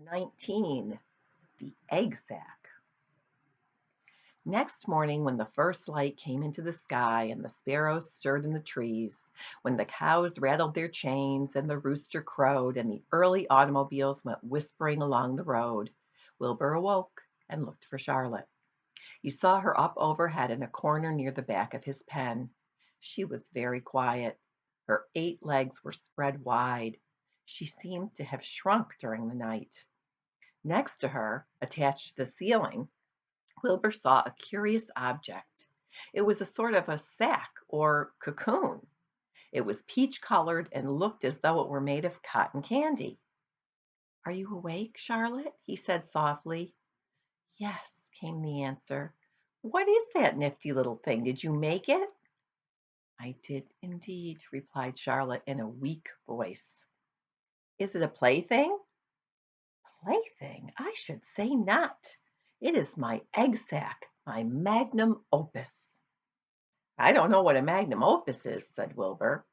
19. The Egg Sack. Next morning, when the first light came into the sky and the sparrows stirred in the trees, when the cows rattled their chains and the rooster crowed and the early automobiles went whispering along the road, Wilbur awoke and looked for Charlotte. He saw her up overhead in a corner near the back of his pen. She was very quiet. Her 8 legs were spread wide. She seemed to have shrunk during the night. Next to her, attached to the ceiling, Wilbur saw a curious object. It was a sort of a sack or cocoon. It was peach colored and looked as though it were made of cotton candy. "Are you awake, Charlotte?" he said softly. "Yes," came the answer. "What is that nifty little thing? Did you make it?" "I did indeed," replied Charlotte in a weak voice. "Is it a plaything?" "Plaything? I should say not. It is my egg sack, my magnum opus." "I don't know what a magnum opus is," said Wilbur.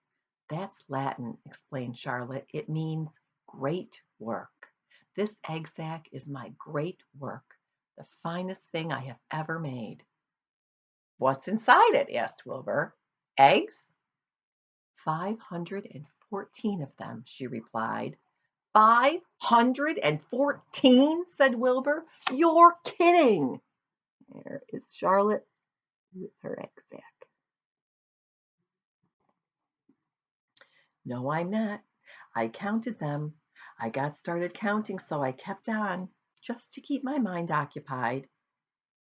"That's Latin," explained Charlotte. "It means great work. This egg sack is my great work, the finest thing I have ever made." "What's inside it?" asked Wilbur. "Eggs?" 514 of them," she replied. 514, said Wilbur. "You're kidding." There is Charlotte with her egg sack. "No, I'm not. I counted them. I got started counting, so I kept on, just to keep my mind occupied."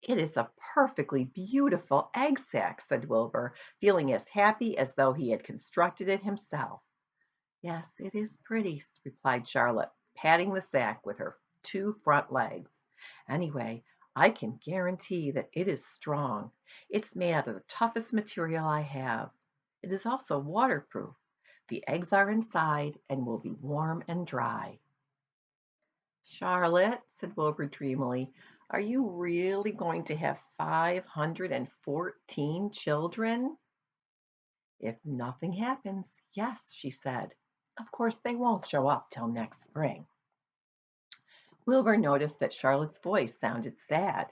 "It is a perfectly beautiful egg sack," said Wilbur, feeling as happy as though he had constructed it himself. "Yes, it is pretty," replied Charlotte, patting the sack with her 2 front legs. "Anyway, I can guarantee that it is strong. It's made out of the toughest material I have. It is also waterproof. The eggs are inside and will be warm and dry." "Charlotte," said Wilbur dreamily, "are you really going to have 514 children?" "If nothing happens, yes," she said. "Of course, they won't show up till next spring." Wilbur noticed that Charlotte's voice sounded sad.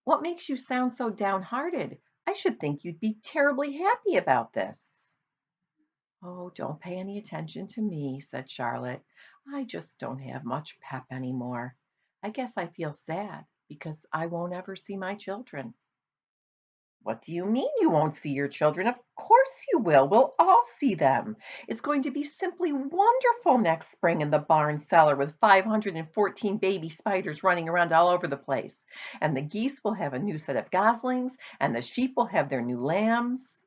"What makes you sound so downhearted? I should think you'd be terribly happy about this." "Oh, don't pay any attention to me," said Charlotte. "I just don't have much pep anymore. I guess I feel sad because I won't ever see my children." "What do you mean you won't see your children? Of course you will. We'll all see them. It's going to be simply wonderful next spring in the barn cellar with 514 baby spiders running around all over the place. And the geese will have a new set of goslings, and the sheep will have their new lambs."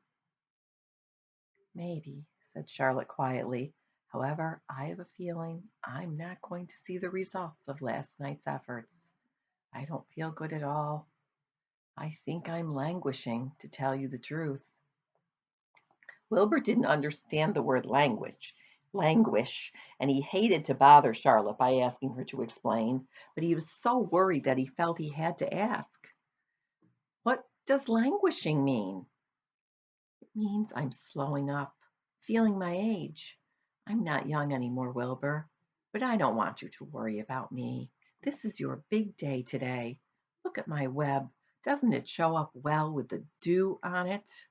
"Maybe," said Charlotte quietly. "However, I have a feeling I'm not going to see the results of last night's efforts. I don't feel good at all. I think I'm languishing, to tell you the truth." Wilbur didn't understand the word languish, and he hated to bother Charlotte by asking her to explain, but he was so worried that he felt he had to ask. "What does languishing mean?" "It means I'm slowing up, feeling my age. I'm not young anymore, Wilbur, but I don't want you to worry about me. This is your big day today. Look at my web. Doesn't it show up well with the dew on it?"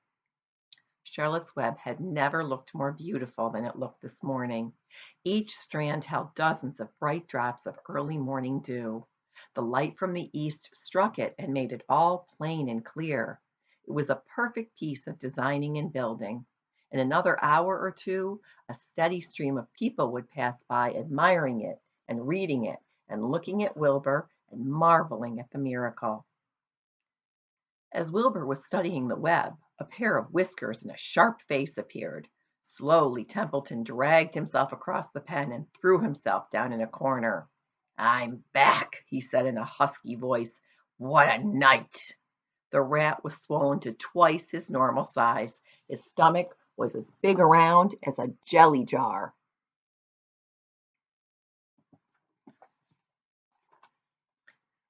Charlotte's Web had never looked more beautiful than it looked this morning. Each strand held dozens of bright drops of early morning dew. The light from the east struck it and made it all plain and clear. It was a perfect piece of designing and building. In another hour or two, a steady stream of people would pass by, admiring it and reading it and looking at Wilbur and marveling at the miracle. As Wilbur was studying the web, a pair of whiskers and a sharp face appeared. Slowly Templeton dragged himself across the pen and threw himself down in a corner. "I'm back," he said in a husky voice. "What a night!" The rat was swollen to twice his normal size. His stomach was as big around as a jelly jar.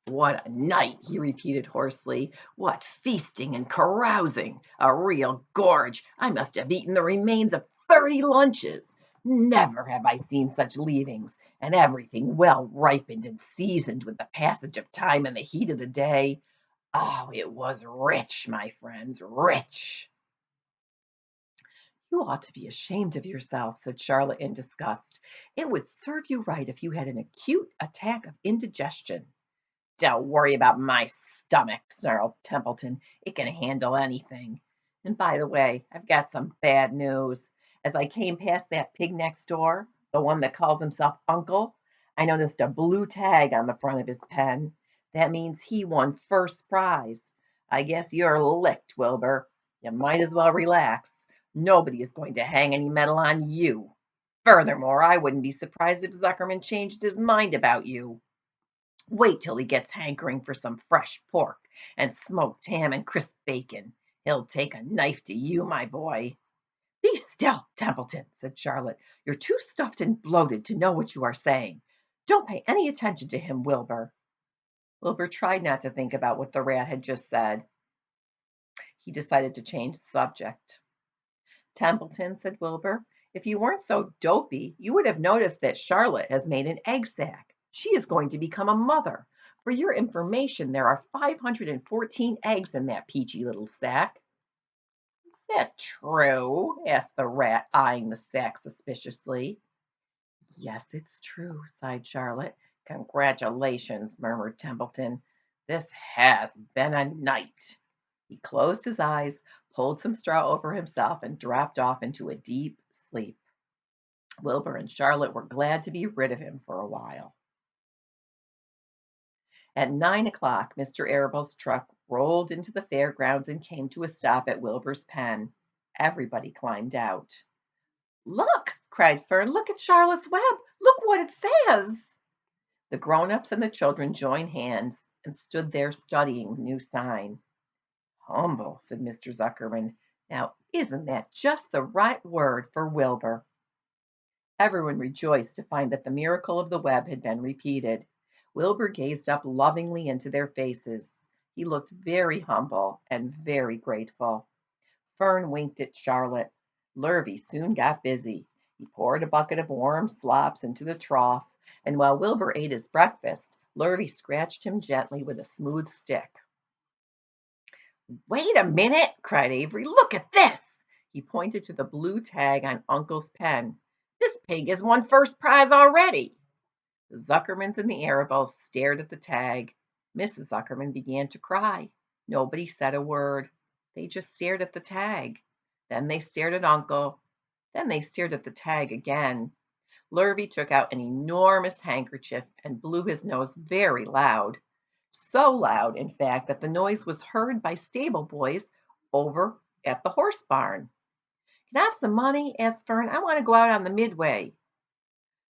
"What a night!" he repeated hoarsely. "What feasting and carousing! A real gorge! I must have eaten the remains of 30 lunches. Never have I seen such leavings, and everything well ripened and seasoned with the passage of time and the heat of the day. Oh, it was rich, my friends, rich. You ought to be ashamed of yourself, said Charlotte in disgust. It would serve you right if you had an acute attack of indigestion. Don't worry about my stomach, snarled Templeton. It can handle anything. And by the way, I've got some bad news. As I came past that pig next door, the one that calls himself Uncle, I noticed a blue tag on the front of his pen. That means he won first prize. I guess you're licked, Wilbur. You might as well relax. Nobody is going to hang any medal on you. Furthermore, I wouldn't be surprised if Zuckerman changed his mind about you. Wait till he gets hankering for some fresh pork and smoked ham and crisp bacon. He'll take a knife to you, my boy. Be still, Templeton, said Charlotte. You're too stuffed and bloated to know what you are saying. Don't pay any attention to him, Wilbur. Wilbur tried not to think about what the rat had just said. He decided to change the subject. Templeton, said Wilbur, if you weren't so dopey, you would have noticed that Charlotte has made an egg sack. She is going to become a mother. For your information, there are 514 eggs in that peachy little sack. Is that true? Asked the rat, eyeing the sack suspiciously. Yes, it's true, sighed Charlotte. Congratulations, murmured Templeton. This has been a night. He closed his eyes, pulled some straw over himself, and dropped off into a deep sleep. Wilbur and Charlotte were glad to be rid of him for a while. At 9 o'clock, Mr. Arabel's truck rolled into the fairgrounds and came to a stop at Wilbur's pen. Everybody climbed out. Look, cried Fern, look at Charlotte's Web. Look what it says. The grown-ups and the children joined hands and stood there studying the new sign. Humble, said Mr. Zuckerman. Now, isn't that just the right word for Wilbur? Everyone rejoiced to find that the miracle of the web had been repeated. Wilbur gazed up lovingly into their faces. He looked very humble and very grateful. Fern winked at Charlotte. Lurvy soon got busy. He poured a bucket of warm slops into the trough, and while Wilbur ate his breakfast, Lurvy scratched him gently with a smooth stick. Wait a minute, cried Avery. Look at this. He pointed to the blue tag on Uncle's pen. This pig has won first prize already. The Zuckermans and the Arabels stared at the tag. Mrs. Zuckerman began to cry. Nobody said a word. They just stared at the tag. Then they stared at Uncle. Then they stared at the tag again. Lurvy took out an enormous handkerchief and blew his nose very loud. So loud, in fact, that the noise was heard by stable boys over at the horse barn. Can I have some money? Asked Fern. I want to go out on the midway.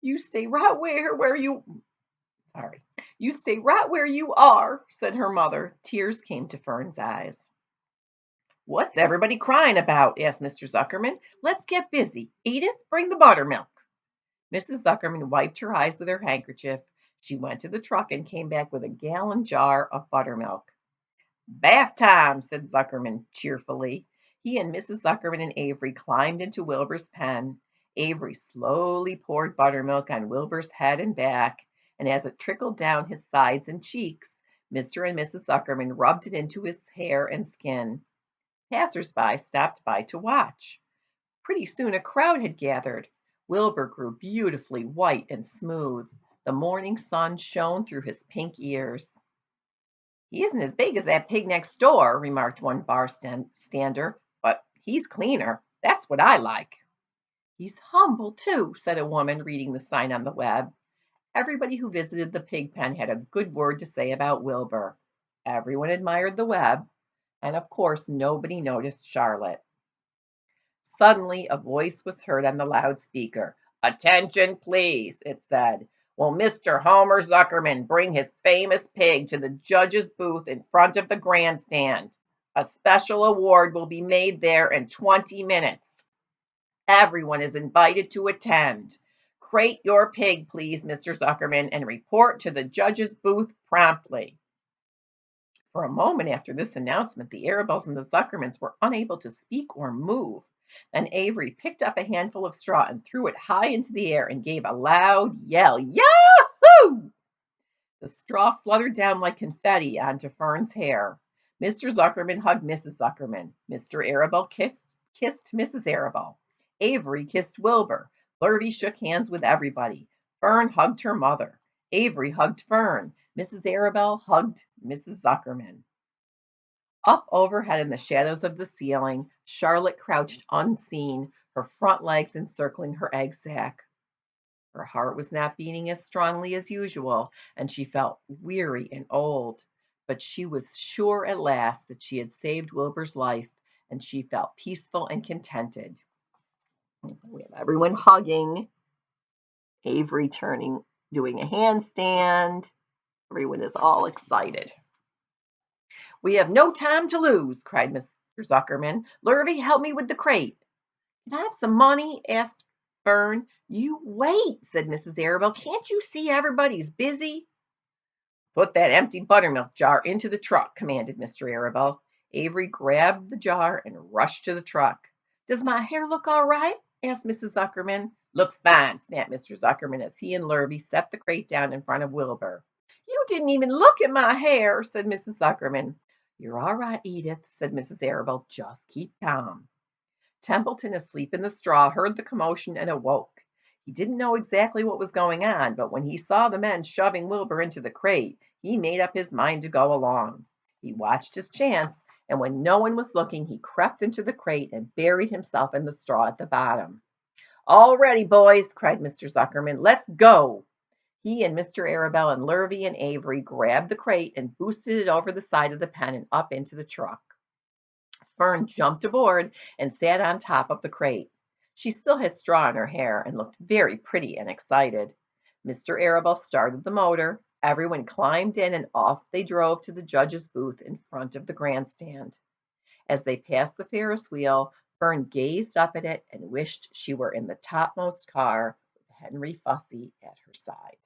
You stay right where you sorry. You stay right where you are, said her mother. Tears came to Fern's eyes. What's everybody crying about? Asked Mr. Zuckerman. Let's get busy. Edith, bring the buttermilk. Mrs. Zuckerman wiped her eyes with her handkerchief. She went to the truck and came back with a gallon jar of buttermilk. Bath time, said Zuckerman cheerfully. He and Mrs. Zuckerman and Avery climbed into Wilbur's pen. Avery slowly poured buttermilk on Wilbur's head and back, and as it trickled down his sides and cheeks, Mr. and Mrs. Zuckerman rubbed it into his hair and skin. Passers-by stopped by to watch. Pretty soon a crowd had gathered. Wilbur grew beautifully white and smooth. The morning sun shone through his pink ears. He isn't as big as that pig next door, remarked one barstander, but he's cleaner. That's what I like. He's humble, too, said a woman reading the sign on the web. Everybody who visited the pig pen had a good word to say about Wilbur. Everyone admired the web, and of course nobody noticed Charlotte. Suddenly a voice was heard on the loudspeaker. Attention, please, it said. Will Mr. Homer Zuckerman bring his famous pig to the judge's booth in front of the grandstand? A special award will be made there in 20 minutes. Everyone is invited to attend. Crate your pig, please, Mr. Zuckerman, and report to the judge's booth promptly. For a moment after this announcement, the Arabels and the Zuckermans were unable to speak or move. Then Avery picked up a handful of straw and threw it high into the air and gave a loud yell. Yahoo! The straw fluttered down like confetti onto Fern's hair. Mr. Zuckerman hugged Mrs. Zuckerman. Mr. Arabelle kissed Mrs. Arabelle. Avery kissed Wilbur. Lurvy shook hands with everybody. Fern hugged her mother. Avery hugged Fern. Mrs. Arabelle hugged Mrs. Zuckerman. Up overhead in the shadows of the ceiling, Charlotte crouched unseen, her front legs encircling her egg sac. Her heart was not beating as strongly as usual, and she felt weary and old. But she was sure at last that she had saved Wilbur's life, and she felt peaceful and contented. We have everyone hugging, Avery doing a handstand. Everyone is all excited. We have no time to lose, cried Mr. Zuckerman. Lurvy, help me with the crate. Can I have some money? Asked Fern. You wait, said Mrs. Arabelle. Can't you see everybody's busy? Put that empty buttermilk jar into the truck, commanded Mr. Arabelle. Avery grabbed the jar and rushed to the truck. Does my hair look all right? Asked Mrs. Zuckerman. Looks fine, snapped Mr. Zuckerman as he and Lurvy set the crate down in front of Wilbur. You didn't even look at my hair, said Mrs. Zuckerman. You're all right, Edith, said Mrs. Arabelle. Just keep calm. Templeton, asleep in the straw, heard the commotion and awoke. He didn't know exactly what was going on, but when he saw the men shoving Wilbur into the crate, he made up his mind to go along. He watched his chance, and when no one was looking, he crept into the crate and buried himself in the straw at the bottom. All ready, boys, cried Mr. Zuckerman. Let's go. He and Mr. Arabelle and Lurvy and Avery grabbed the crate and boosted it over the side of the pen and up into the truck. Fern jumped aboard and sat on top of the crate. She still had straw in her hair and looked very pretty and excited. Mr. Arabelle started the motor. Everyone climbed in and off they drove to the judge's booth in front of the grandstand. As they passed the Ferris wheel, Fern gazed up at it and wished she were in the topmost car with Henry Fussy at her side.